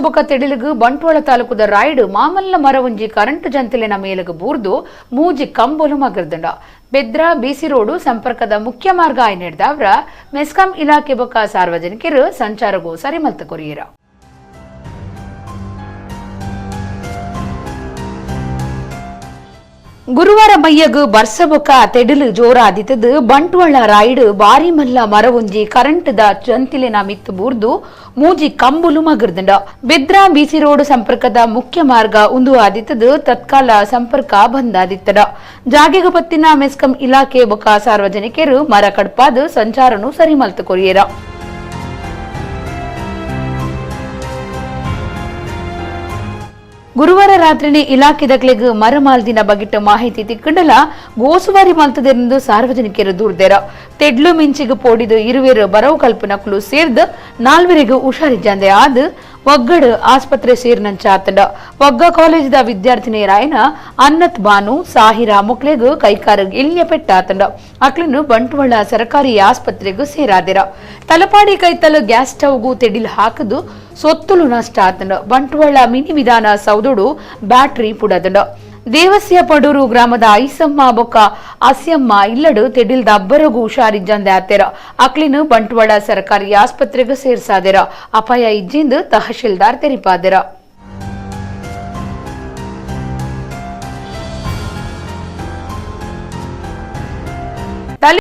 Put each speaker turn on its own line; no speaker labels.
ಬೊಕ ತೆಡಿಲಿಗು ಬಂಟ್ವಾಳ ತಾಲೂಕುದ ರಾಯ್ಡ್ ಮಾಮಲ್ಲ ಮರ ಒಂಜಿ ಕರೆಂಟ್ ಜಂತಿಲಿನ ಮೇಲುಗು ಬೂರ್ದು ಮೂಜಿ ಕಂಬೊಲು ಮಗರ್ದಂಡ ಬೆದ್ರಾ ಬಿಸಿ ರೋಡು ಸಂಪರ್ಕದ ಮುಖ್ಯ ಮಾರ್ಗ ಆಯ್ ನಡೆದವ್ರ ಮೆಸ್ಕಾಂ ಇಲಾಖೆ ಬೊಕ ಸಾರ್ವಜನಿಕರು ಸಂಚಾರಗೂ ಸರಿಮಲ್ತ ಕೊರಿಯರ ಗುರುವಾರ ಮಯ್ಯಗ್ ಬರ್ಸಬೊಕ ತೆಡಿಲು ಜೋರಾದಿತದು ಬಂಟ್ವಾಳ ರಾಯ್ಡ್ ಬಾರಿ ಮಲ್ಲ ಮರ ಒಂಜಿ ಕರೆಂಟ್ ದ ಜಂತಿಲಿನ ಮಿತ್ತು ಬೂರ್ದು ಮೂಜಿ ಕಂಬುಲು ಮಗರ್ದಂಡ ಬೆದ್ರಾ ಬಿಸಿ ರೋಡ್ ಸಂಪರ್ಕದ ಮುಖ್ಯ ಮಾರ್ಗ ಉಂದು ಆದಿತದು ತತ್ಕಾಲ ಸಂಪರ್ಕ ಬಂದ್ ಆದಿತ್ತಡ ಜಾಗೆಗ ಪತ್ತಿನ ಮೆಸ್ಕಾಂ ಇಲಾಖೆ ಬೊಕ ಸಾರ್ವಜನಿಕರು ಮರ ಕಡ್ಪಾದು ಸಂಚಾರನು ಸರಿಮಲ್ತು ಕೊರಿಯರ ಗುರುವಾರ ರಾತ್ರಿನೇ ಇಲಾಖೆ ದಕ್ಲೆಗ್ ಮರ ಮಾಲ್ದಿನ ಬಗಿಟ್ಟ ಮಾಹಿತಿ ತಿಕ್ಕಂಡಲ ಗೋಸುವಾರಿ ಮಲ್ತದೆಂದು ಸಾರ್ವಜನಿಕರು ದೂರ್ದೇರ ತೆಡ್ಲು ಮಿಂಚಿಗೆ ಪೋಡಿದು ಇರುವೆರು ಬರವು ಕಲ್ಪನಕ್ಲು ಸೇರ್ದು ನಾಲ್ವರೆಗೂ ಹುಷಾರಿಜ್ಜಂದೆ ಆದ್ ಒಗ್ಗಡ್ ಆಸ್ಪತ್ರೆ ಸೇರ್ನಂಚಾತಂಡ ಒಗ್ಗ ಕಾಲೇಜ್ ದ ವಿದ್ಯಾರ್ಥಿನಿಯರಾಯನ ಅನ್ನತ್ ಬಾನು ಸಾಹಿರಾ ಮುಕ್ಲೆಗೂ ಕೈಕಾರಗ್ ಇಲ್ಯ ಪೆಟ್ಟಾತಂಡ ಅಕ್ಲನ್ನು ಬಂಟ್ವಾಳ ಸರ್ಕಾರಿ ಆಸ್ಪತ್ರೆಗೂ ಸೇರಾದಿರ ತಲಪಾಡಿ ಕೈತಲು ಗ್ಯಾಸ್ ಸ್ಟವ್ಗೂ ತೆಡಿಲ್ ಹಾಕದು ಸೊತ್ತುಲು ನಷ್ಟ ಆತಂಡ ಬಂಟ್ವಾಳ ಮಿನಿ ವಿಧಾನ ಸೌದೋಡು ಬ್ಯಾಟ್ರಿ ಪುಡದಂಡ ದೇವಸ್ಯ ಪಡೂರು ಗ್ರಾಮದ ಐಸಮ್ಮ ಬೊಕ್ಕ ಅಸ್ಯಮ್ಮ ಇಲ್ಲಡು ತೆಡಿಲ್ದ ಅಬ್ಬರಗೂ ಹುಷಾರಿಜ್ಜಂದೆ ಆತೆರ ಅಕ್ಲಿನು ಬಂಟ್ವಾಳ ಸರ್ಕಾರಿ ಆಸ್ಪತ್ರೆಗೂ ಸೇರ್ಸಾದೆರ ಅಪಾಯ ಇಜ್ಜಿಂದು ತಹಶೀಲ್ದಾರ್ ತೆರಿಪಾದೆರ.